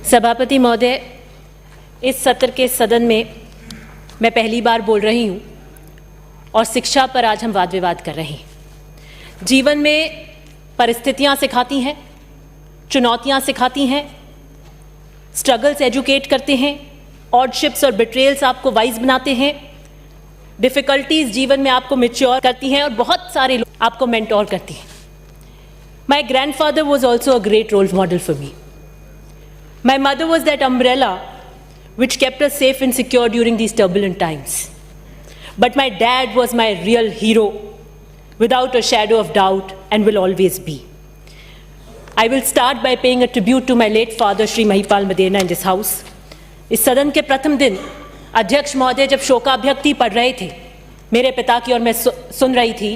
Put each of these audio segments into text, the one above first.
सभापति महोदय, इस सत्र के सदन में मैं पहली बार बोल रही हूँ और शिक्षा पर आज हम वाद विवाद कर रहे हैं। जीवन में परिस्थितियाँ सिखाती हैं, चुनौतियाँ सिखाती हैं, स्ट्रगल्स एजुकेट करते हैं, ऑडशिप्स और बिट्रेयल्स आपको वाइज बनाते हैं, डिफ़िकल्टीज़ जीवन में आपको मैच्योर करती हैं और बहुत सारे लोग आपको मेंटोर करती हैं। My grandfather was also a great role model for me. My mother was that umbrella which kept us safe and secure during these turbulent times. But my dad was my real hero, without a shadow of doubt, and will always be. I will start by paying a tribute to my late father, Shri Mahipal Maderna, in this house. इस सदन के प्रथम दिन अध्यक्ष महोदय जब शोकाभ्यक्ति पढ़ रहे थे मेरे पिता की और मैं सुन रही थी,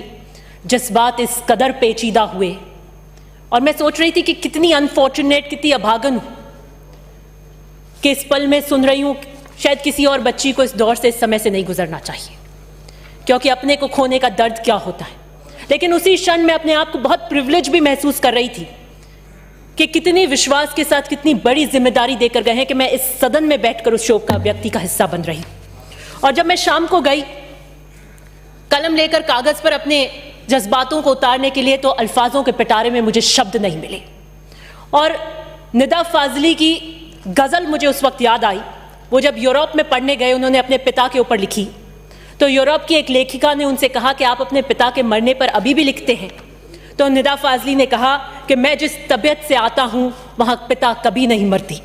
जज्बात इस कदर पेचीदा हुए और मैं सोच रही थी कि कितनी अनफॉर्चुनेट, कितनी अभागन हूँ कि इस पल में सुन रही हूँ। शायद किसी और बच्ची को इस दौर से, इस समय से नहीं गुजरना चाहिए, क्योंकि अपने को खोने का दर्द क्या होता है। लेकिन उसी क्षण में अपने आप को बहुत प्रिविलेज भी महसूस कर रही थी कि कितनी विश्वास के साथ, कितनी बड़ी जिम्मेदारी देकर गए हैं कि मैं इस सदन में बैठकर उस शोक का व्यक्ति का हिस्सा बन रही। और जब मैं शाम को गई कलम लेकर कागज पर अपने जज्बातों को उतारने के लिए, तो अल्फाजों के पिटारे में मुझे शब्द नहीं मिले। और निदा फाजली की गज़ल मुझे उस वक्त याद आई। वो जब यूरोप में पढ़ने गए, उन्होंने अपने पिता के ऊपर लिखी, तो यूरोप की एक लेखिका ने उनसे कहा कि आप अपने पिता के मरने पर अभी भी लिखते हैं? तो निदा फाजली ने कहा कि मैं जिस तबीयत से आता हूँ वहाँ पिता कभी नहीं मरती।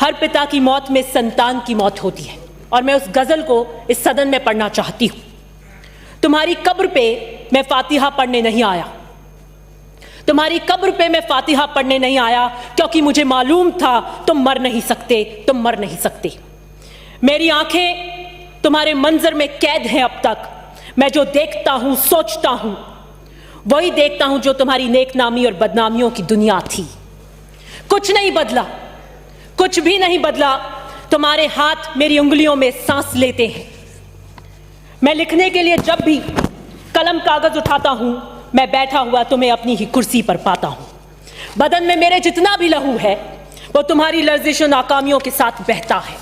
हर पिता की मौत में संतान की मौत होती है। और मैं उस गज़ल को इस सदन में पढ़ना चाहती हूँ। तुम्हारी कब्र पे मैं फातिहा पढ़ने नहीं आया, तुम्हारी कब्र पे मैं फातिहा पढ़ने नहीं आया, क्योंकि मुझे मालूम था तुम मर नहीं सकते, तुम मर नहीं सकते। मेरी आंखें तुम्हारे मंजर में कैद हैं अब तक। मैं जो देखता हूं, सोचता हूं, वही देखता हूं जो तुम्हारी नेकनामी और बदनामियों की दुनिया थी। कुछ नहीं बदला, कुछ भी नहीं बदला। तुम्हारे हाथ मेरी उंगलियों में सांस लेते हैं। मैं लिखने के लिए जब भी कलम कागज उठाता हूं, मैं बैठा हुआ तुम्हें अपनी ही कुर्सी पर पाता हूं। बदन में मेरे जितना भी लहू है वो तुम्हारी लर्जिश और नाकामियों के साथ बहता है।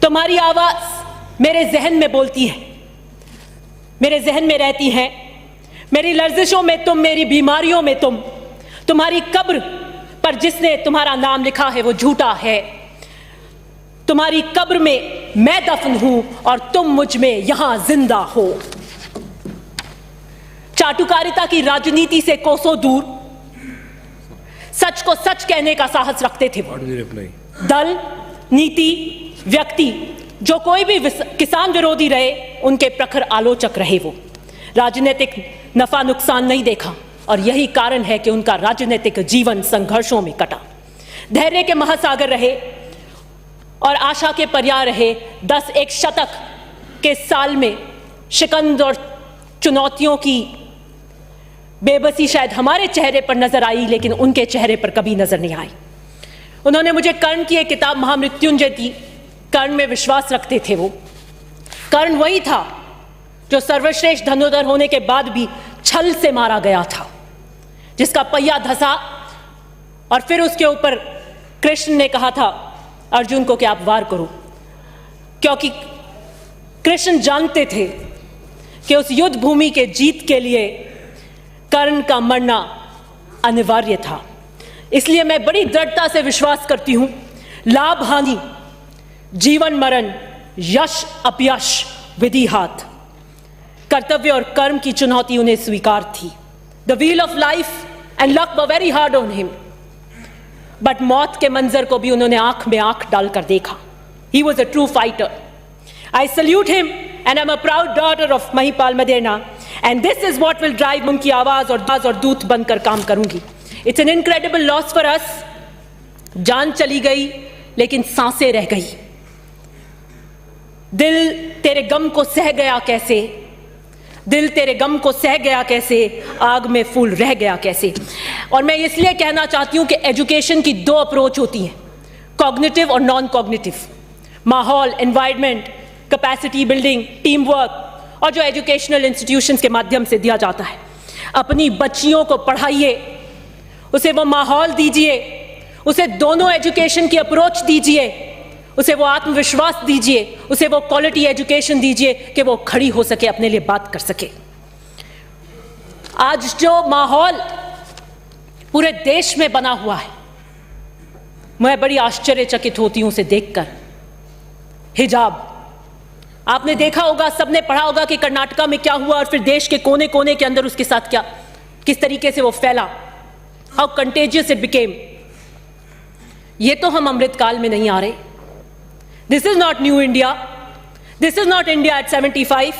तुम्हारी आवाज मेरे जहन में बोलती है, मेरे जहन में रहती है। मेरी लर्जिशों में तुम, मेरी बीमारियों में तुम। तुम्हारी कब्र पर जिसने तुम्हारा नाम लिखा है वो झूठा है। तुम्हारी कब्र में मैं दफन हूं और तुम मुझ में यहां जिंदा हो। चाटुकारिता की राजनीति से कोसों दूर सच को सच कहने का साहस रखते थे वो। दल, नीति, व्यक्ति, जो कोई भी किसान विरोधी रहे, उनके प्रखर आलोचक रहे वो। राजनीतिक नफा नुकसान नहीं देखा और यही कारण है कि उनका राजनीतिक जीवन संघर्षों में कटा। धैर्य के महासागर रहे और आशा के पर्याय रहे। 10 शतक के साल में शिकंज और चुनौतियों की बेबसी शायद हमारे चेहरे पर नजर आई, लेकिन उनके चेहरे पर कभी नजर नहीं आई। उन्होंने मुझे कर्ण की एक किताब महामृत्युंजय दी। कर्ण में विश्वास रखते थे वो। कर्ण वही था जो सर्वश्रेष्ठ धनुर्धर होने के बाद भी छल से मारा गया था, जिसका पहिया धसा और फिर उसके ऊपर कृष्ण ने कहा था अर्जुन को कि आप वार करो, क्योंकि कृष्ण जानते थे कि उस युद्ध भूमि के जीत के लिए कर्ण का मरना अनिवार्य था। इसलिए मैं बड़ी दृढ़ता से विश्वास करती हूं, लाभ हानि, जीवन मरण, यश अपयश, विधि हाथ, कर्तव्य और कर्म की चुनौती उन्हें स्वीकार थी। The wheel of life and luck were very hard on him, but मौत के मंजर को भी उन्होंने आंख में आंख डालकर देखा। He was a true fighter. I salute him and I'm a proud daughter of Mahipal Maderna, and this is what will drive उनकी आवाज और दूत बनकर काम करूंगी। It's an incredible loss for us. जान चली गई लेकिन सांसें रह गई। दिल तेरे गम को सह गया कैसे, दिल तेरे गम को सह गया कैसे, आग में फूल रह गया कैसे। और मैं इसलिए कहना चाहती हूं कि एजुकेशन की 2 अप्रोच होती हैं, कॉग्निटिव और नॉन कॉग्निटिव। माहौल, environment, capacity building, team work, और जो एजुकेशनल इंस्टीट्यूशंस के माध्यम से दिया जाता है। अपनी बच्चियों को पढ़ाइए, उसे वो माहौल दीजिए, उसे दोनों एजुकेशन की अप्रोच दीजिए, उसे वो आत्मविश्वास दीजिए, उसे वो क्वालिटी एजुकेशन दीजिए कि वो खड़ी हो सके, अपने लिए बात कर सके। आज जो माहौल पूरे देश में बना हुआ है, मैं बड़ी आश्चर्यचकित होती हूं उसे देखकर। हिजाब, आपने देखा होगा, सबने पढ़ा होगा कि कर्नाटका में क्या हुआ और फिर देश के कोने कोने के अंदर उसके साथ क्या, किस तरीके से वो फैला, हाउ कंटेजियस इट बिकेम। ये तो हम अमृतकाल में नहीं आ रहे। This is not new India, this is not India at 75।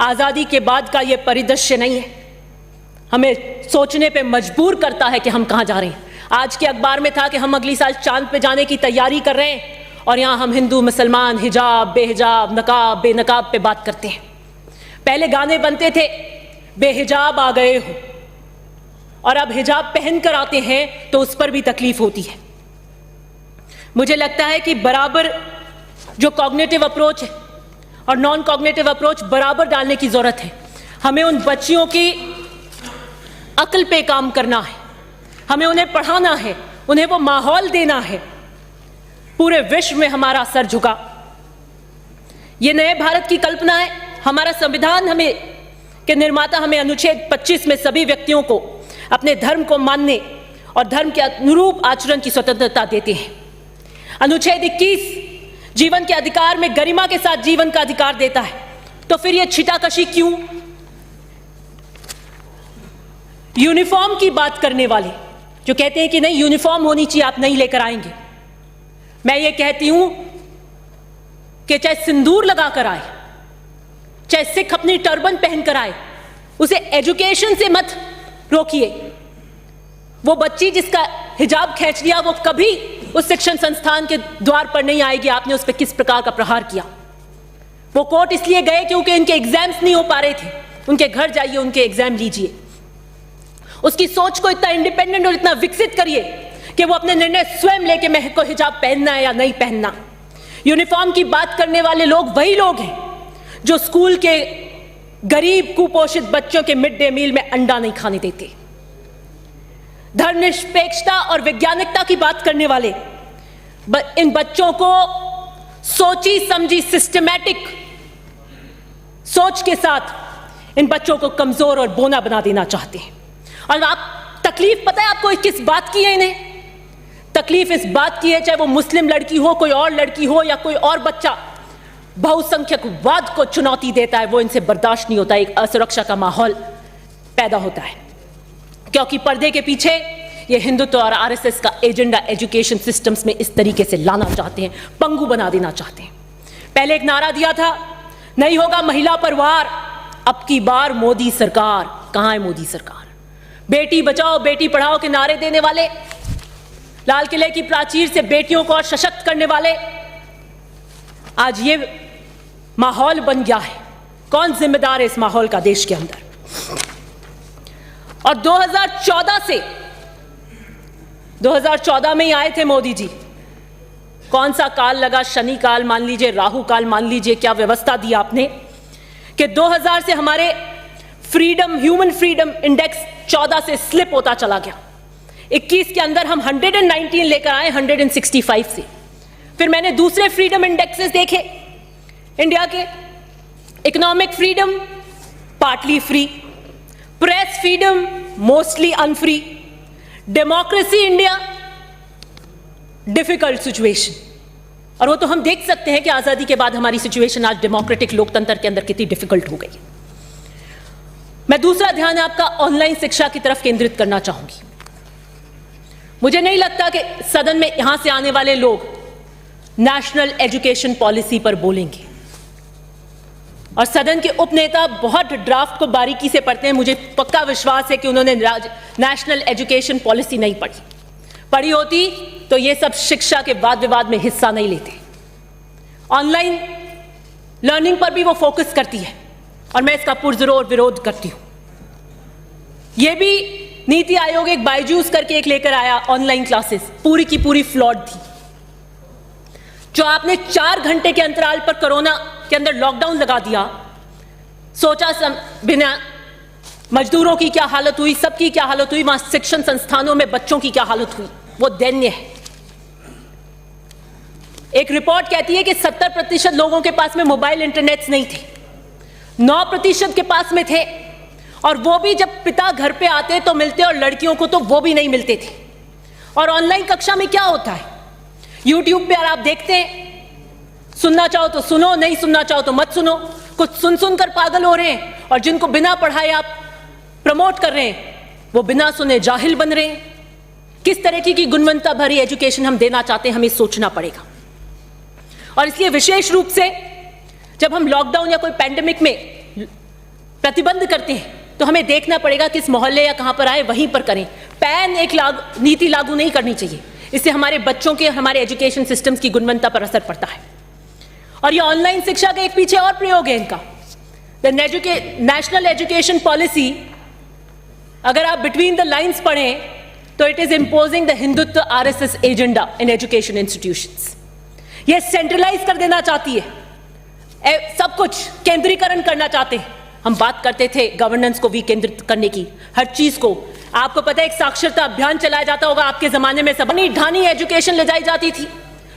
आजादी के बाद का ये परिदृश्य नहीं है। हमें सोचने पे मजबूर करता है कि हम कहां जा रहे हैं। आज के अखबार में था कि हम अगली साल चांद पे जाने की तैयारी कर रहे हैं और यहां हम हिंदू मुसलमान, हिजाब बेहिजाब, नकाब बेनकाब पे बात करते हैं। पहले गाने बनते थे बेहिजाब आ गए हो, और अब हिजाब पहन कर आते हैं तो उस पर भी तकलीफ होती है। मुझे लगता है कि बराबर जो कॉग्निटिव अप्रोच है और नॉन कॉग्निटिव अप्रोच बराबर डालने की जरूरत है। हमें उन बच्चियों की अक्ल पे काम करना है, हमें उन्हें पढ़ाना है, उन्हें वो माहौल देना है। पूरे विश्व में हमारा सर झुका। ये नए भारत की कल्पना है। हमारा संविधान हमें के निर्माता हमें अनुच्छेद 25 में सभी व्यक्तियों को अपने धर्म को मानने और धर्म के अनुरूप आचरण की स्वतंत्रता देते हैं। अनुच्छेद 21 जीवन के अधिकार में गरिमा के साथ जीवन का अधिकार देता है। तो फिर ये छिटाकशी क्यों? यूनिफॉर्म की बात करने वाले जो कहते हैं कि नहीं यूनिफॉर्म होनी चाहिए, आप नहीं लेकर आएंगे, मैं ये कहती हूं कि चाहे सिंदूर लगाकर आए, चाहे सिख अपनी टर्बन पहनकर आए, उसे एजुकेशन से मत रोकिए। वो बच्ची जिसका हिजाब खींच लिया वो कभी उस शिक्षण संस्थान के द्वार पर नहीं आएगी। आपने उस पर किस प्रकार का प्रहार किया। वो कोर्ट इसलिए गए क्योंकि इनके एग्जाम्स नहीं हो पा रहे थे। उनके घर जाइए, उनके एग्जाम लीजिए। उसकी सोच को इतना इंडिपेंडेंट और इतना विकसित करिए कि वो अपने निर्णय स्वयं लेके मैं को हिजाब पहनना है या नहीं पहनना। यूनिफॉर्म की बात करने वाले लोग वही लोग हैं जो स्कूल के गरीब कुपोषित बच्चों के मिड डे मील में अंडा नहीं खाने देते। धर्मनिरपेक्षता और वैज्ञानिकता की बात करने वाले इन बच्चों को सोची समझी सिस्टमैटिक सोच के साथ इन बच्चों को कमजोर और बोना बना देना चाहते हैं। और आप तकलीफ पता है आपको किस बात की है? इन्हें तकलीफ इस बात की है, चाहे वो मुस्लिम लड़की हो, कोई और लड़की हो या कोई और बच्चा बहुसंख्यकवाद को चुनौती देता है, वो इनसे बर्दाश्त नहीं होता। एक असुरक्षा का माहौल पैदा होता है क्योंकि पर्दे के पीछे ये हिंदुत्व और आरएसएस का एजेंडा एजुकेशन सिस्टम्स में इस तरीके से लाना चाहते हैं, पंगु बना देना चाहते हैं। पहले एक नारा दिया था, नहीं होगा महिला पर वार, अब की बार मोदी सरकार। कहां है मोदी सरकार? बेटी बचाओ बेटी पढ़ाओ के नारे देने वाले, लाल किले की प्राचीर से बेटियों को और सशक्त करने वाले, आज ये माहौल बन गया है। कौन जिम्मेदार है इस माहौल का देश के अंदर? और 2014 में ही आए थे मोदी जी। कौन सा काल लगा? शनि काल मान लीजिए, राहु काल मान लीजिए। क्या व्यवस्था दी आपने कि 2000 से हमारे फ्रीडम, ह्यूमन फ्रीडम इंडेक्स 14 से स्लिप होता चला गया। 21 के अंदर हम 119 लेकर आए 165 से। फिर मैंने दूसरे फ्रीडम इंडेक्सेस देखे इंडिया के। Economic freedom partly free, press freedom mostly unfree, democracy India difficult situation. और वो तो हम देख सकते हैं कि आजादी के बाद हमारी सिचुएशन आज डेमोक्रेटिक लोकतंत्र के अंदर कितनी डिफिकल्ट हो गई। मैं दूसरा ध्यान आपका ऑनलाइन शिक्षा की तरफ केंद्रित करना चाहूंगी। मुझे नहीं लगता कि सदन में यहां से आने वाले लोग नेशनल एजुकेशन पॉलिसी पर बोलेंगे, और सदन के उपनेता बहुत ड्राफ्ट को बारीकी से पढ़ते हैं। मुझे पक्का विश्वास है कि उन्होंने नेशनल एजुकेशन पॉलिसी नहीं पढ़ी होती तो ये सब शिक्षा के वाद विवाद में हिस्सा नहीं लेते। ऑनलाइन लर्निंग पर भी वो फोकस करती है और मैं इसका पुरजोर विरोध करती हूं। यह भी नीति आयोग एक बायजूस करके एक लेकर आया ऑनलाइन क्लासेस, पूरी की पूरी फ्लॉड थी। जो आपने 4 घंटे के अंतराल पर कोरोना के अंदर लॉकडाउन लगा दिया, सोचा बिना मजदूरों की क्या हालत हुई, सबकी क्या हालत हुई, वहां शिक्षण संस्थानों में बच्चों की क्या हालत हुई, वो दैन्य है। एक रिपोर्ट कहती है कि 70% लोगों के पास में मोबाइल इंटरनेट्स नहीं थे, 9% के पास में थे, और वो भी जब पिता घर पे आते तो मिलते, और लड़कियों को तो वो भी नहीं मिलते थे। और ऑनलाइन कक्षा में क्या होता है, यूट्यूब पे आप देखते हैं, सुनना चाहो तो सुनो, नहीं सुनना चाहो तो मत सुनो। कुछ सुन सुनकर पागल हो रहे हैं, और जिनको बिना पढ़ाए आप प्रमोट कर रहे हैं वो बिना सुने जाहिल बन रहे हैं। किस तरह की गुणवत्ता भरी एजुकेशन हम देना चाहते हैं, हमें सोचना पड़ेगा। और इसलिए विशेष रूप से जब हम लॉकडाउन या कोई पैंडेमिक में प्रतिबंध करते हैं तो हमें देखना पड़ेगा किस मोहल्ले या कहां पर आए वहीं पर करें। पैन एक नीति लागू नहीं करनी चाहिए, इससे हमारे बच्चों के, हमारे एजुकेशन सिस्टम्स की गुणवत्ता पर असर पड़ता है। और ये ऑनलाइन शिक्षा का एक पीछे और प्रयोग है इनका, द नेशनल एजुकेशन पॉलिसी। अगर आप बिटवीन द लाइन्स पढ़ें तो it is imposing the Hindutva RSS agenda in education institutions. ये सेंट्रलाइज कर देना चाहती है, सब कुछ केंद्रीकरण करना चाहते हैं। हम बात करते थे गवर्नेंस को विकेंद्रित करने की, हर चीज को। आपको पता है एक साक्षरता अभियान चलाया जाता होगा आपके जमाने में, सब ढानी एजुकेशन ले जाई जाती थी,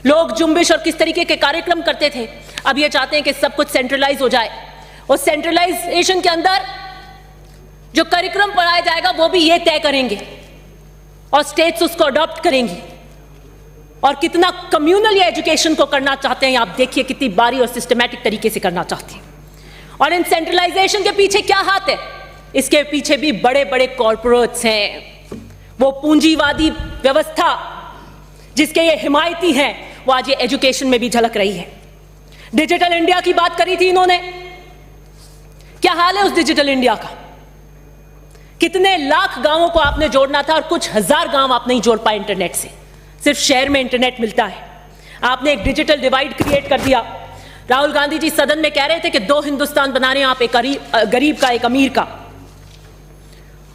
लोग जुम्बिश और किस तरीके के कार्यक्रम करते थे। अब ये चाहते हैं कि सब कुछ सेंट्रलाइज हो जाए, और सेंट्रलाइजेशन के अंदर जो कार्यक्रम पढ़ाया जाएगा वो भी ये तय करेंगे, और स्टेट्स उसको अडॉप्ट करेंगी। और कितना कम्युनल ये एजुकेशन को करना चाहते हैं, आप देखिए कितनी बारी और सिस्टमैटिक तरीके से करना चाहते हैं। और इन सेंट्रलाइजेशन के पीछे क्या हाथ है, इसके पीछे भी बड़े बड़े कॉर्पोरेट्स हैं। वो पूंजीवादी व्यवस्था जिसके ये हिमायती हैं, वो आज ये एजुकेशन में भी झलक रही है। डिजिटल इंडिया की बात करी थी इन्होंने, क्या हाल है उस डिजिटल इंडिया का? कितने लाख गांवों को आपने जोड़ना था और कुछ हजार गांव आप नहीं जोड़ पाए इंटरनेट से। सिर्फ शहर में इंटरनेट मिलता है। आपने एक डिजिटल डिवाइड क्रिएट कर दिया। राहुल गांधी जी सदन में कह रहे थे कि 2 हिंदुस्तान बना रहे हैं आप, एक गरीब का, एक अमीर का,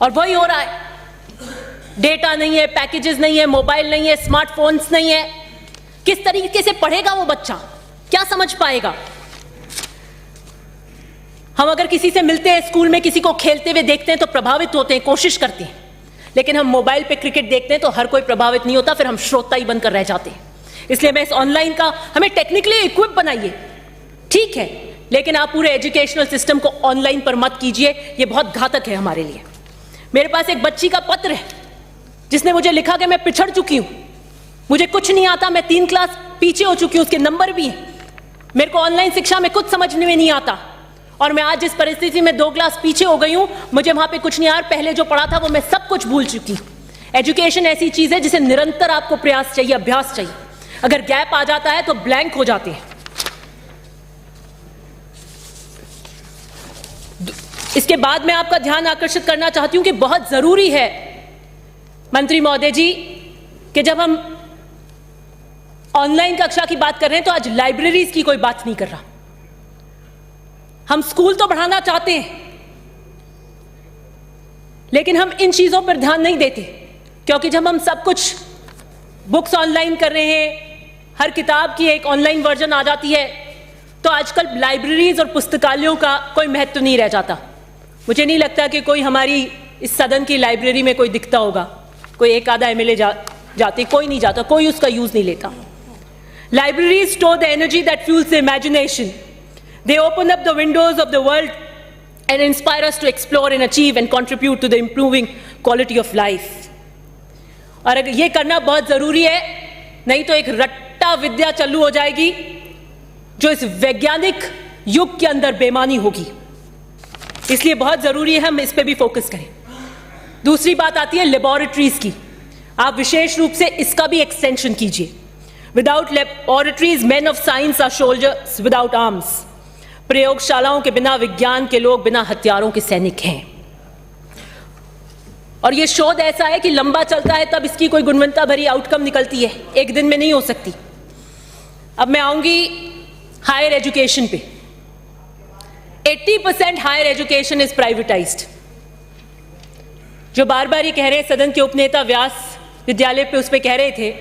और वही हो रहा है। डेटा नहीं है, पैकेजेस नहीं है, मोबाइल नहीं है, स्मार्टफोन्स नहीं है। किस तरीके से पढ़ेगा वो बच्चा, क्या समझ पाएगा? हम अगर किसी से मिलते हैं स्कूल में, किसी को खेलते हुए देखते हैं तो प्रभावित होते हैं, कोशिश करते हैं, लेकिन हम मोबाइल पे क्रिकेट देखते हैं तो हर कोई प्रभावित नहीं होता, फिर हम श्रोता ही बनकर रह जाते हैं। इसलिए मैं इस ऑनलाइन का, हमें टेक्निकली इक्विप बनाइए, ठीक है, लेकिन आप पूरे एजुकेशनल सिस्टम को ऑनलाइन पर मत कीजिए, ये बहुत घातक है हमारे लिए। मेरे पास एक बच्ची का पत्र है जिसने मुझे लिखा कि मैं पिछड़ चुकी हूं, मुझे कुछ नहीं आता, मैं 3 क्लास पीछे हो चुकी हूं, उसके नंबर भी हैं, मेरे को ऑनलाइन शिक्षा में कुछ समझ में नहीं आता, और मैं आज जिस परिस्थिति में 2 क्लास पीछे हो गई हूं, मुझे वहां पे कुछ नहीं आ रहा, पहले जो पढ़ा था वो मैं सब कुछ भूल चुकी हूं। एजुकेशन ऐसी चीज है जिसे निरंतर आपको प्रयास चाहिए, अभ्यास चाहिए। अगर गैप आ जाता है तो ब्लैंक हो जाते हैं। इसके बाद मैं आपका ध्यान आकर्षित करना चाहती हूं कि बहुत जरूरी है मंत्री महोदय जी कि जब हम ऑनलाइन कक्षा की बात कर रहे हैं तो आज लाइब्रेरीज की कोई बात नहीं कर रहा। हम स्कूल तो बढ़ाना चाहते हैं, लेकिन हम इन चीजों पर ध्यान नहीं देते, क्योंकि जब हम सब कुछ बुक्स ऑनलाइन कर रहे हैं, हर किताब की एक ऑनलाइन वर्जन आ जाती है, तो आजकल लाइब्रेरीज और पुस्तकालयों का कोई महत्व नहीं रह जाता। मुझे नहीं लगता कि कोई हमारी इस सदन की लाइब्रेरी में कोई दिखता होगा, कोई एक आधा एमएलए जाते, कोई नहीं जाता, कोई उसका यूज नहीं लेता। Libraries store the energy that fuels the imagination. They open up the windows of the world and inspire us to explore and achieve and contribute to the improving quality of life. और अगर ये करना बहुत जरूरी है, नहीं तो एक रट्टा विद्या चालू हो जाएगी जो इस वैज्ञानिक युग के अंदर बेमानी होगी। इसलिए बहुत जरूरी है हम इस पे भी फोकस करें। दूसरी बात आती है लेबोरेटरीज की। आप विशेष रूप से इसका भी एक्सटेंशन कीजिए। Without laboratories, men of science are soldiers without arms. प्रयोगशालाओं के बिना विज्ञान के लोग बिना हथियारों के सैनिक हैं। और ये शोध ऐसा है कि लंबा चलता है तब इसकी कोई गुणवत्ता भरी आउटकम निकलती है, एक दिन में नहीं हो सकती। अब मैं आऊंगी हायर एजुकेशन पे। 80% हायर एजुकेशन इज प्राइवेटाइज्ड। जो बार बार ये कह रहे हैं, सदन के उपनेता व्यास विद्यालय पे उस पे कह रहे थे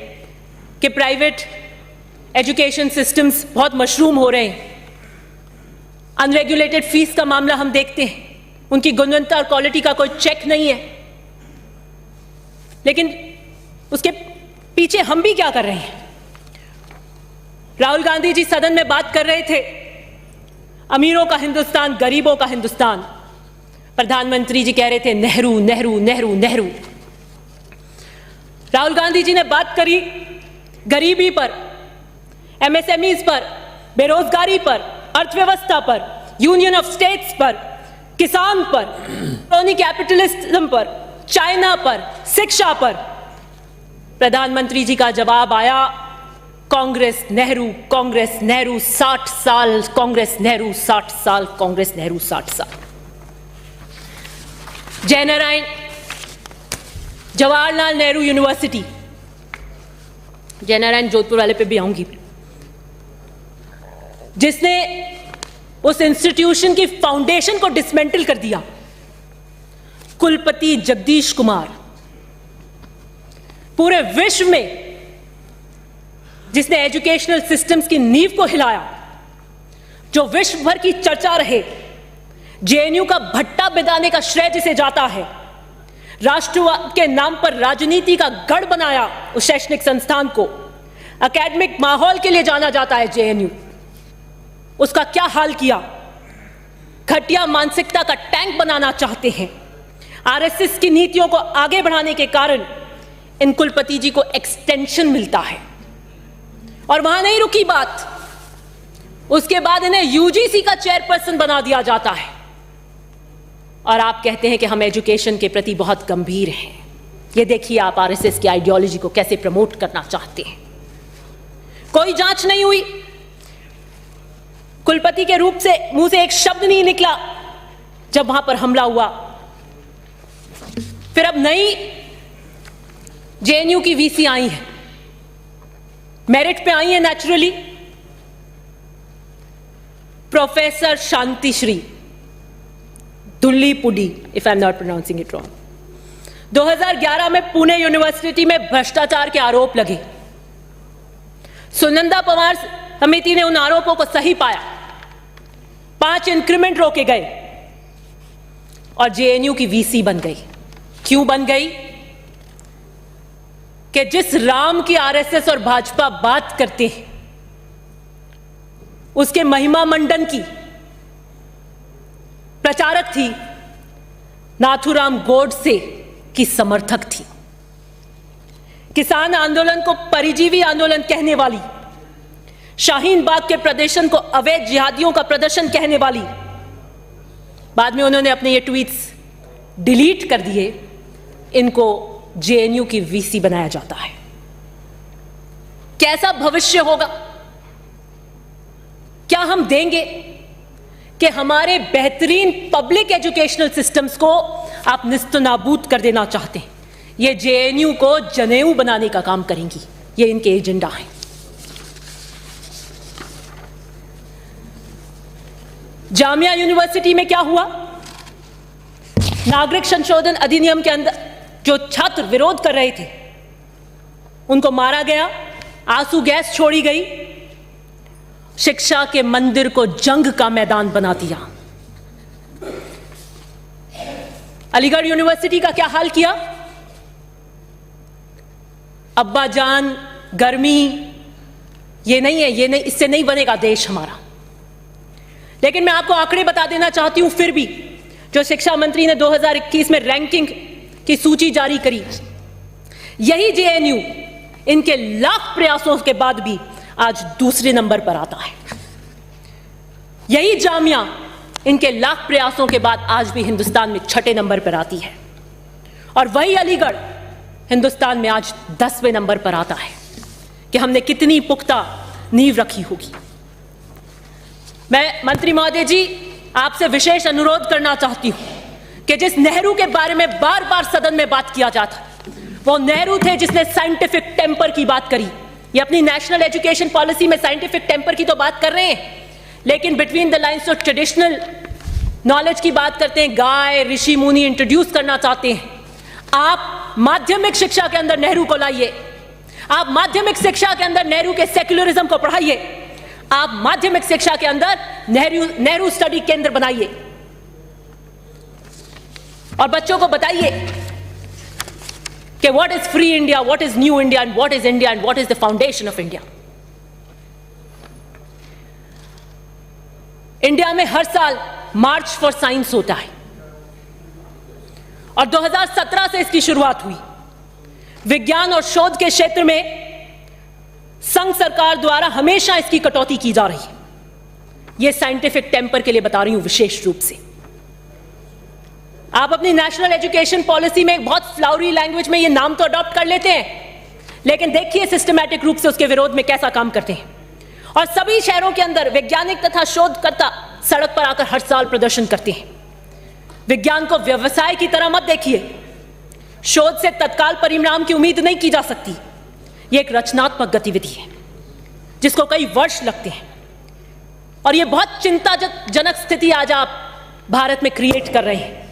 कि प्राइवेट एजुकेशन सिस्टम्स बहुत मशरूम हो रहे हैं। अनरेगुलेटेड फीस का मामला हम देखते हैं। उनकी गुणवत्ता और क्वालिटी का कोई चेक नहीं है। लेकिन उसके पीछे हम भी क्या कर रहे हैं? राहुल गांधी जी सदन में बात कर रहे थे, अमीरों का हिंदुस्तान, गरीबों का हिंदुस्तान। प्रधानमंत्री जी कह रहे थे नेहरू नेहरू नेहरू नेहरू। राहुल गांधी जी ने बात करी गरीबी पर, एमएसएमईज पर, बेरोजगारी पर, अर्थव्यवस्था पर, यूनियन ऑफ स्टेट्स पर, किसान पर, क्रोनी कैपिटलिज्म पर, चाइना पर, शिक्षा पर। प्रधानमंत्री जी का जवाब आया कांग्रेस नेहरू, कांग्रेस नेहरू, 60 साल कांग्रेस नेहरू, 60 साल कांग्रेस नेहरू, 60 साल। जयनारायण जवाहरलाल नेहरू यूनिवर्सिटी, जयनारायण जोधपुर वाले पे भी आऊंगी, जिसने उस इंस्टीट्यूशन की फाउंडेशन को डिसमेंटल कर दिया। कुलपति जगदीश कुमार, पूरे विश्व में जिसने एजुकेशनल सिस्टम्स की नींव को हिलाया, जो विश्व भर की चर्चा रहे, जेएनयू का भट्टा बिदाने का श्रेय जिसे जाता है, राष्ट्रवाद के नाम पर राजनीति का गढ़ बनाया उस शैक्षणिक संस्थान को, एकेडमिक माहौल के लिए जाना जाता है जेएनयू, उसका क्या हाल किया? घटिया मानसिकता का टैंक बनाना चाहते हैं। आरएसएस की नीतियों को आगे बढ़ाने के कारण इन कुलपति जी को एक्सटेंशन मिलता है। और वहां नहीं रुकी बात, उसके बाद इन्हें यूजीसी का चेयरपर्सन बना दिया जाता है। और आप कहते हैं कि हम एजुकेशन के प्रति बहुत गंभीर हैं। ये देखिए आप आरएसएस की आइडियोलॉजी को कैसे प्रमोट करना चाहते हैं। कोई जांच नहीं हुई, कुलपति के रूप से मुंह से एक शब्द नहीं निकला जब वहां पर हमला हुआ। फिर अब नई जेएनयू की वीसी आई है, मेरिट पे आई है naturally, professor Shantishree Dhulipudi, if I am not pronouncing it wrong. 2011 में पुणे यूनिवर्सिटी में भ्रष्टाचार के आरोप लगे। सुनंदा पवार समिति ने उन आरोपों को सही पाया, 5 इंक्रीमेंट रोके गए और जेएनयू की वीसी बन गई। क्यों बन गई? कि जिस राम की आरएसएस और भाजपा बात करते हैं, उसके महिमा मंडन की प्रचारक थी, नाथूराम गोडसे की समर्थक थी। किसान आंदोलन को परिजीवी आंदोलन कहने वाली, शाहीन बाग के प्रदर्शन को अवैध जिहादियों का प्रदर्शन कहने वाली, बाद में उन्होंने अपने ये ट्वीट्स डिलीट कर दिए, इनको जेएनयू की वीसी बनाया जाता है। कैसा भविष्य होगा? क्या हम देंगे कि हमारे बेहतरीन पब्लिक एजुकेशनल सिस्टम्स को आप निस्तनाबूद कर देना चाहते हैं? ये जेएनयू को जनेऊ बनाने का काम करेंगी, ये इनके एजेंडा है। जामिया यूनिवर्सिटी में क्या हुआ? नागरिक संशोधन अधिनियम के अंदर जो छात्र विरोध कर रहे थे उनको मारा गया, आंसू गैस छोड़ी गई, शिक्षा के मंदिर को जंग का मैदान बना दिया। अलीगढ़ यूनिवर्सिटी का क्या हाल किया? अब्बा जान, गर्मी, ये नहीं है, ये नहीं, इससे नहीं बनेगा देश हमारा। लेकिन मैं आपको आंकड़े बता देना चाहती हूं, फिर भी जो शिक्षा मंत्री ने 2021 में रैंकिंग की सूची जारी करी, यही जेएनयू इनके लाख प्रयासों के बाद भी आज दूसरे नंबर पर आता है। यही जामिया इनके लाख प्रयासों के बाद आज भी हिंदुस्तान में 6ठे नंबर पर आती है। और वही अलीगढ़ हिंदुस्तान में आज 10वें नंबर पर आता है कि हमने कितनी पुख्ता नींव रखी होगी। मैं मंत्री महोदय जी आपसे विशेष अनुरोध करना चाहती हूं कि जिस नेहरू के बारे में बार बार सदन में बात किया जाता, वो नेहरू थे जिसने साइंटिफिक टेम्पर की बात करी। ये अपनी नेशनल एजुकेशन पॉलिसी में साइंटिफिक टेम्पर की तो बात कर रहे हैं, लेकिन बिटवीन द लाइन्स तो ट्रेडिशनल नॉलेज की बात करते हैं, गाय ऋषि मुनि इंट्रोड्यूस करना चाहते हैं। आप माध्यमिक शिक्षा के अंदर नेहरू को लाइए, आप माध्यमिक शिक्षा के अंदर नेहरू के सेक्युलरिज्म को पढ़ाइए, आप माध्यमिक शिक्षा के अंदर नेहरू स्टडी केंद्र बनाइए। और बच्चों को बताइए कि what is free India, what is new India and what is India and what is the foundation of India. India में हर साल मार्च फॉर साइंस होता है और 2017 से इसकी शुरुआत हुई। विज्ञान और शोध के क्षेत्र में संघ सरकार द्वारा हमेशा इसकी कटौती की जा रही है। यह साइंटिफिक टेम्पर के लिए बता रही हूं विशेष रूप से। आप अपनी नेशनल एजुकेशन पॉलिसी में एक बहुत फ्लावरी लैंग्वेज में यह नाम तो अडॉप्ट कर लेते हैं, लेकिन देखिए सिस्टमैटिक रूप से उसके विरोध में कैसा काम करते हैं। और सभी शहरों के अंदर वैज्ञानिक तथा शोधकर्ता सड़क पर आकर हर साल प्रदर्शन करते हैं। विज्ञान को व्यवसाय की तरह मत देखिए। शोध से तत्काल परिणाम की उम्मीद नहीं की जा सकती। यह एक रचनात्मक गतिविधि है जिसको कई वर्ष लगते हैं और यह बहुत चिंताजनक स्थिति आज आप भारत में क्रिएट कर रहे हैं।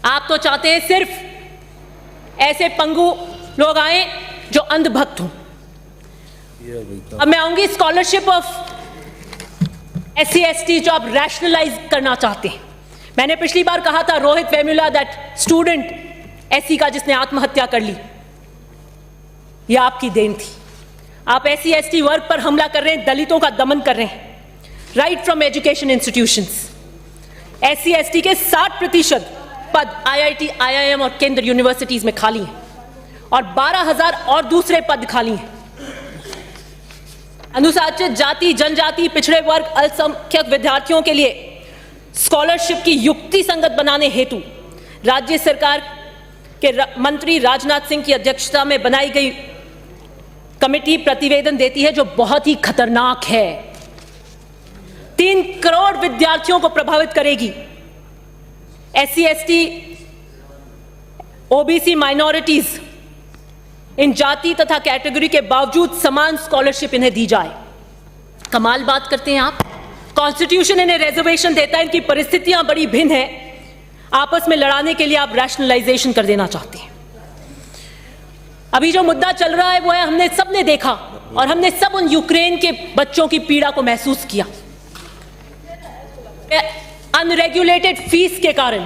आप तो चाहते हैं सिर्फ ऐसे पंगु लोग आए जो अंधभक्त हों। अब मैं आऊंगी स्कॉलरशिप ऑफ SC ST जो आप रैशनलाइज करना चाहते हैं। मैंने पिछली बार कहा था Rohit Vemula that student SC का जिसने आत्महत्या कर ली, यह आपकी देन थी। आप SC ST वर्ग पर हमला कर रहे हैं, दलितों का दमन कर रहे हैं। Right from education institutions SC ST के 60% पद IIT IIM और केंद्र यूनिवर्सिटीज में खाली हैं और 12,000 और दूसरे पद खाली हैं। अनुसूचित जाति, जनजाति, पिछड़े वर्ग, अल्पसंख्यक विद्यार्थियों के लिए स्कॉलरशिप की युक्ति संगत बनाने हेतु राज्य सरकार के मंत्री राजनाथ सिंह की अध्यक्षता में बनाई गई कमेटी प्रतिवेदन देती है जो बहुत ही खतरनाक है। 3 करोड़ विद्यार्थियों को प्रभावित करेगी। SC ST, OBC माइनॉरिटीज, इन जाति तथा कैटेगरी के बावजूद समान स्कॉलरशिप इन्हें दी जाए। कमाल बात करते हैं आप। कॉन्स्टिट्यूशन इन्हें रिजर्वेशन देता है, इनकी परिस्थितियां बड़ी भिन्न है। आपस में लड़ाने के लिए आप रैशनलाइजेशन कर देना चाहते हैं। अभी जो मुद्दा चल रहा है वो है, हमने सबने देखा और हमने सब उन यूक्रेन के बच्चों की पीड़ा को महसूस किया। अनरेगुलेटेड फीस के कारण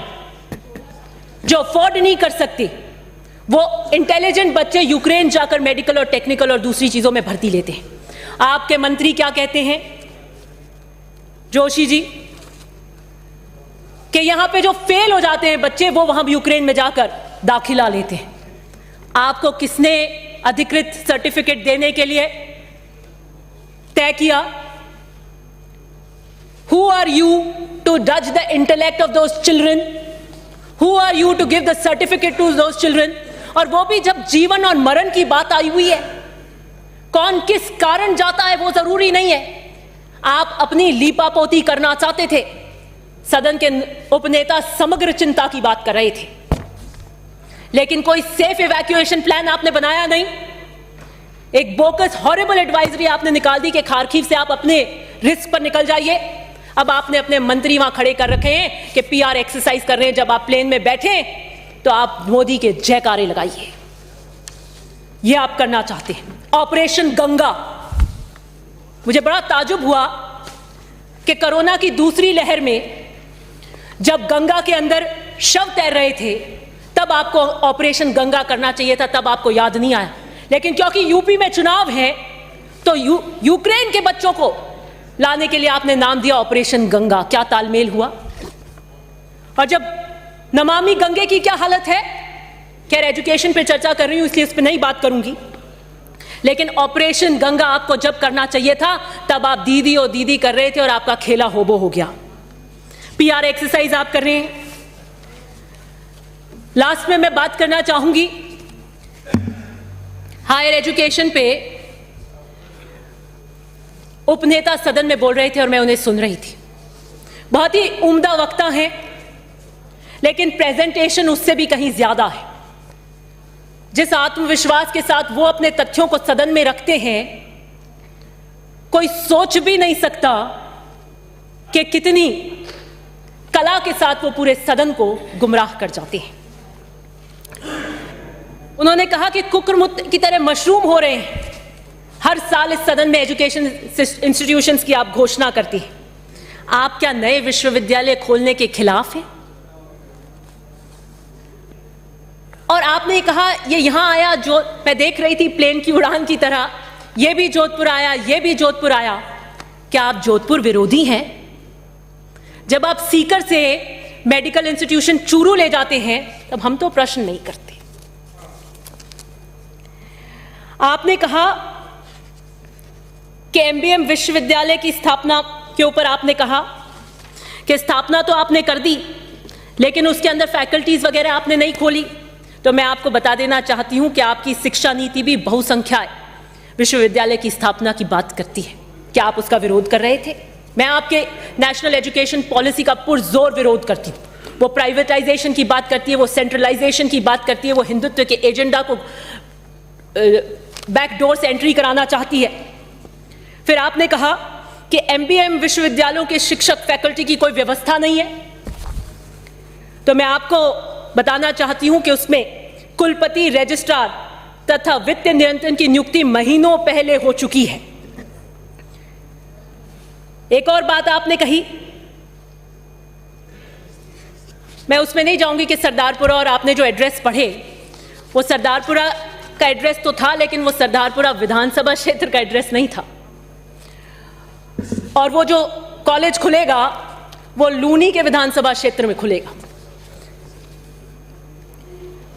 जो अफोर्ड नहीं कर सकते वो इंटेलिजेंट बच्चे यूक्रेन जाकर मेडिकल और टेक्निकल और दूसरी चीजों में भर्ती लेते हैं। आपके मंत्री क्या कहते हैं जोशी जी कि यहां पे जो फेल हो जाते हैं बच्चे वो वहां यूक्रेन में जाकर दाखिला लेते हैं। आपको किसने अधिकृत सर्टिफिकेट देने के लिए तय किया? Who are you to judge the intellect of those children? Who are you to give the certificate to those children? और वो भी जब जीवन और मरण की बात आई हुई है। कौन किस कारण जाता है वो जरूरी नहीं है। आप अपनी लीपापोती करना चाहते थे। सदन के उपनेता समग्र चिंता की बात कर रहे थे, लेकिन कोई सेफ इवैक्यूएशन प्लान आपने बनाया नहीं। एक बोकस हॉरिबल एडवाइजरी आपने निकाल दी कि खारखीव से आप अपने रिस्क पर निकल जाइए। अब आपने अपने मंत्री वहां खड़े कर रखे हैं कि PR एक्सरसाइज कर रहे हैं। जब आप प्लेन में बैठे तो आप मोदी के जयकारे लगाइए। यह आप करना चाहते हैं। ऑपरेशन गंगा, मुझे बड़ा ताजुब हुआ कि कोरोना की दूसरी लहर में जब गंगा के अंदर शव तैर रहे थे तब आपको ऑपरेशन गंगा करना चाहिए था, तब आपको याद नहीं आया। लेकिन क्योंकि यूपी में चुनाव है तो यूक्रेन के बच्चों को लाने के लिए आपने नाम दिया ऑपरेशन गंगा। क्या तालमेल हुआ? और जब नमामि गंगे की क्या हालत है, खैर एजुकेशन पे चर्चा कर रही हूं इसलिए इस पे नहीं बात करूंगी, लेकिन ऑपरेशन गंगा आपको जब करना चाहिए था तब आप दीदी और दीदी कर रहे थे और आपका खेला होबो हो गया। PR एक्सरसाइज आप कर रहे हैं। लास्ट में मैं बात करना चाहूंगी हायर एजुकेशन पे। उपनेता सदन में बोल रहे थे और मैं उन्हें सुन रही थी। बहुत ही उम्दा वक्ता हैं, लेकिन प्रेजेंटेशन उससे भी कहीं ज्यादा है। जिस आत्मविश्वास के साथ वो अपने तथ्यों को सदन में रखते हैं, कोई सोच भी नहीं सकता कि कितनी कला के साथ वो पूरे सदन को गुमराह कर जाते हैं। उन्होंने कहा कि कुकुरमुत्त की तरह मशरूम हो रहे हैं। हर साल इस सदन में एजुकेशन इंस्टीट्यूशंस की आप घोषणा करती हैं। आप क्या नए विश्वविद्यालय खोलने के खिलाफ हैं? और आपने कहा ये यहां आया, जो मैं देख रही थी प्लेन की उड़ान की तरह, ये भी जोधपुर आया, ये भी जोधपुर आया। क्या आप जोधपुर विरोधी हैं? जब आप सीकर से मेडिकल इंस्टीट्यूशन चूरू ले जाते हैं तब हम तो प्रश्न नहीं करते। आपने कहा कि एमबीएम विश्वविद्यालय की स्थापना के ऊपर आपने कहा कि स्थापना तो आपने कर दी, लेकिन उसके अंदर फैकल्टीज वगैरह आपने नहीं खोली। तो मैं आपको बता देना चाहती हूं कि आपकी शिक्षा नीति भी बहुसंख्या विश्वविद्यालय की स्थापना की बात करती है। क्या आप उसका विरोध कर रहे थे? मैं आपके नेशनल एजुकेशन पॉलिसी का पुरजोर विरोध करती हूं। वो प्राइवेटाइजेशन की बात करती है, वो सेंट्रलाइजेशन की बात करती है, वो हिंदुत्व के एजेंडा को बैकडोर से एंट्री कराना चाहती है। फिर आपने कहा कि एमबीएम विश्वविद्यालयों के शिक्षक फैकल्टी की कोई व्यवस्था नहीं है। तो मैं आपको बताना चाहती हूं कि उसमें कुलपति, रजिस्ट्रार तथा वित्तीय नियंत्रण की नियुक्ति महीनों पहले हो चुकी है। एक और बात आपने कही, मैं उसमें नहीं जाऊंगी कि सरदारपुरा, और आपने जो एड्रेस पढ़े वो सरदारपुरा का एड्रेस तो था, लेकिन वो सरदारपुरा विधानसभा क्षेत्र का एड्रेस नहीं था। और वो जो कॉलेज खुलेगा वो लूनी के विधानसभा क्षेत्र में खुलेगा।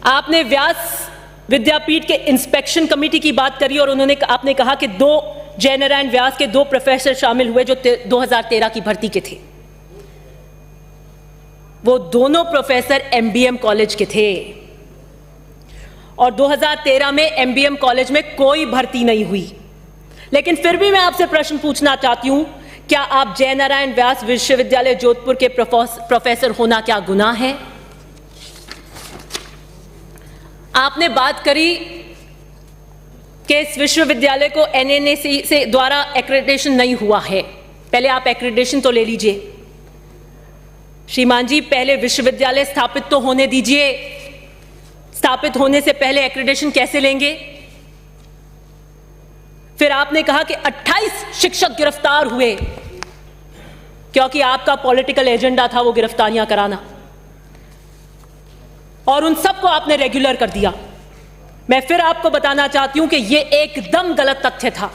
आपने व्यास विद्यापीठ के इंस्पेक्शन कमेटी की बात करी और आपने कहा कि 2 जय नारायण व्यास के 2 प्रोफेसर शामिल हुए जो 2013 की भर्ती के थे। वो दोनों प्रोफेसर एमबीएम कॉलेज के थे और 2013 में एमबीएम कॉलेज में कोई भर्ती नहीं हुई। लेकिन फिर भी मैं आपसे प्रश्न पूछना चाहती हूं, क्या आप जय नारायण व्यास विश्वविद्यालय जोधपुर के प्रोफेसर होना क्या गुनाह है? आपने बात करी कि इस विश्वविद्यालय को एनएनएसी से द्वारा एक्रेडिटेशन नहीं हुआ है। पहले आप एक्रेडिटेशन तो ले लीजिए श्रीमान जी, पहले विश्वविद्यालय स्थापित तो होने दीजिए। स्थापित होने से पहले एक्रेडिटेशन कैसे लेंगे? फिर आपने कहा कि 28 शिक्षक गिरफ्तार हुए क्योंकि आपका पॉलिटिकल एजेंडा था वो गिरफ्तारियां कराना, और उन सबको आपने रेगुलर कर दिया। मैं फिर आपको बताना चाहती हूं कि यह एकदम गलत तथ्य था।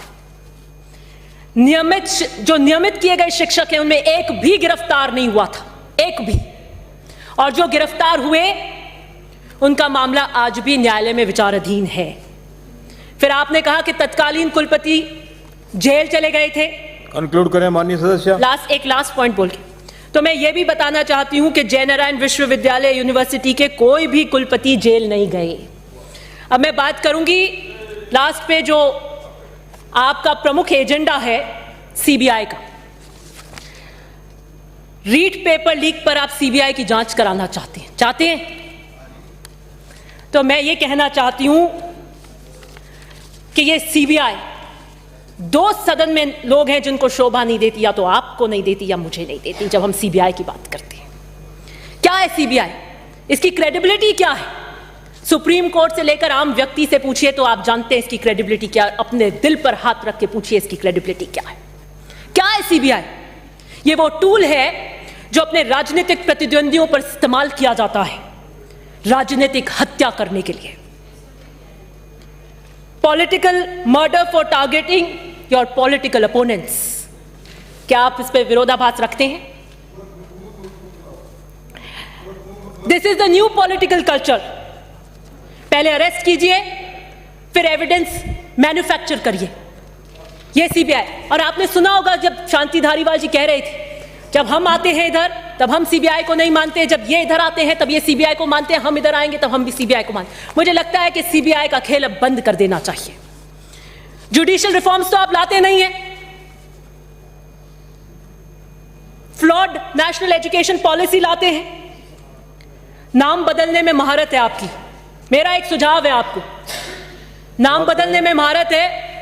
नियमित किए गए शिक्षक हैं उनमें एक भी गिरफ्तार नहीं हुआ था, एक भी। और जो गिरफ्तार हुए उनका मामला आज भी न्यायालय में विचाराधीन है। फिर आपने कहा कि तत्कालीन कुलपति जेल चले गए थे। कंक्लूड करें माननीय सदस्य। एक लास्ट पॉइंट बोल के तो मैं ये भी बताना चाहती हूं कि जय नारायण विश्वविद्यालय यूनिवर्सिटी के कोई भी कुलपति जेल नहीं गए। अब मैं बात करूंगी लास्ट पे जो आपका प्रमुख एजेंडा है सीबीआई का। रीट पेपर लीक पर आप सीबीआई की जांच कराना चाहते हैं? तो मैं ये कहना चाहती हूं कि ये सीबीआई, 2 सदन में लोग हैं जिनको शोभा नहीं देती, या तो आपको नहीं देती या मुझे नहीं देती जब हम सीबीआई की बात करते हैं। क्या है सीबीआई? इसकी क्रेडिबिलिटी क्या है? सुप्रीम कोर्ट से लेकर आम व्यक्ति से पूछिए तो आप जानते हैं इसकी क्रेडिबिलिटी क्या है। अपने दिल पर हाथ रख के पूछिए इसकी क्रेडिबिलिटी क्या है। क्या है सीबीआई? ये वो टूल है जो अपने राजनीतिक प्रतिद्वंदियों पर इस्तेमाल किया जाता है राजनीतिक हत्या करने के लिए। Political murder for targeting your political opponents. क्या आप इस पर विरोधाभास रखते हैं? This is the new political culture. पहले अरेस्ट कीजिए, फिर एविडेंस मैन्युफैक्चर करिए। यह सीबीआई। और आपने सुना होगा जब शांति धारीवाल जी कह रहे थे, जब हम आते हैं इधर तब हम सीबीआई को नहीं मानते, जब ये इधर आते हैं तब ये सीबीआई को मानते हैं, हम इधर आएंगे तब हम भी सीबीआई को मानते। मुझे लगता है कि सीबीआई का खेल अब बंद कर देना चाहिए। जुडिशियल रिफॉर्म्स तो आप लाते नहीं हैं। फ्लॉड नेशनल एजुकेशन पॉलिसी लाते हैं। नाम बदलने में महारत है आपकी। मेरा एक सुझाव है आपको, नाम बदलने में महारत है,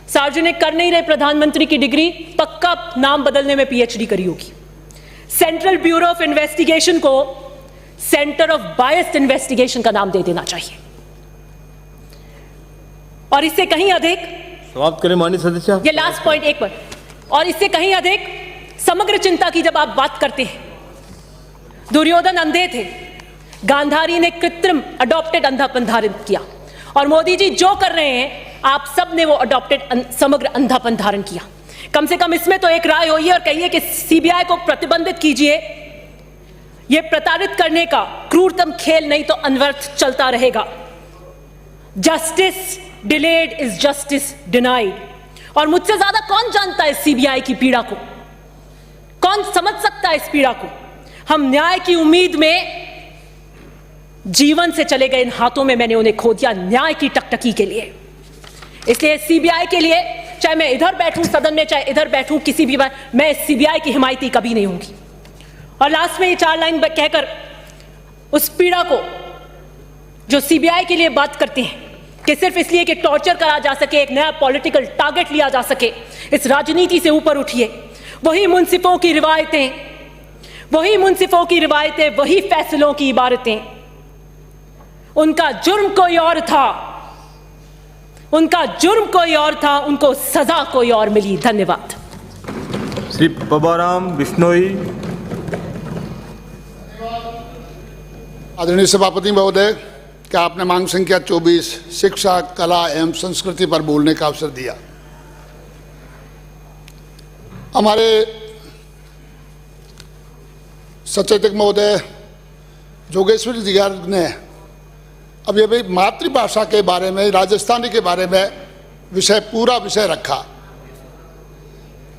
सार्वजनिक कर नहीं रहे प्रधानमंत्री की डिग्री, पक्का नाम बदलने में पीएचडी करी होगी। सेंट्रल ब्यूरो ऑफ इन्वेस्टिगेशन को सेंटर ऑफ बायस्ड इन्वेस्टिगेशन का नाम दे देना चाहिए। और इससे कहीं अधिक, समाप्त करें माननीय सदस्य। ये लास्ट पॉइंट एक बार, और इससे कहीं अधिक समग्र चिंता की जब आप बात करते हैं, दुर्योधन अंधे थे गांधारी ने कृत्रिम अडॉप्टेड अंधापन धारण किया और मोदी जी जो कर रहे हैं आप सब ने वो अडॉप्टेड समग्र अंधापन धारण किया। कम से कम इसमें तो एक राय होइए और कहिए कि सीबीआई को प्रतिबंधित कीजिए। ये प्रताड़ित करने का क्रूरतम खेल नहीं तो अनवर्थ चलता रहेगा। Justice delayed is justice denied. और मुझसे ज्यादा कौन जानता है सीबीआई की पीड़ा को, कौन समझ सकता है इस पीड़ा को। हम न्याय की उम्मीद में जीवन से चले गए इन हाथों में मैंने उन्हें खो दिया न्याय की टकटकी के लिए। इसलिए सीबीआई के लिए चाहे मैं इधर बैठूं सदन में चाहे इधर बैठूं किसी भी बार मैं सीबीआई की हिमायती कभी नहीं होंगी। और लास्ट में ये 4 लाइन कहकर उस पीड़ा को जो सीबीआई के लिए बात करते हैं कि सिर्फ इसलिए कि टॉर्चर करा जा सके, एक नया पॉलिटिकल टारगेट लिया जा सके, इस राजनीति से ऊपर उठिए। वही मुंसिफों की रिवायतें, वही फैसलों की इबारतें। उनका जुर्म कोई और था, उनको सजा कोई और मिली। धन्यवाद। श्री पबाराम बिश्नोई। आदरणीय सभापति महोदय, क्या आपने मांग संख्या 24 शिक्षा, कला एवं संस्कृति पर बोलने का अवसर दिया। हमारे सचेतक महोदय जोगेश्वरी जी ने अब ये भी मातृभाषा के बारे में, राजस्थानी के बारे में पूरा विषय रखा।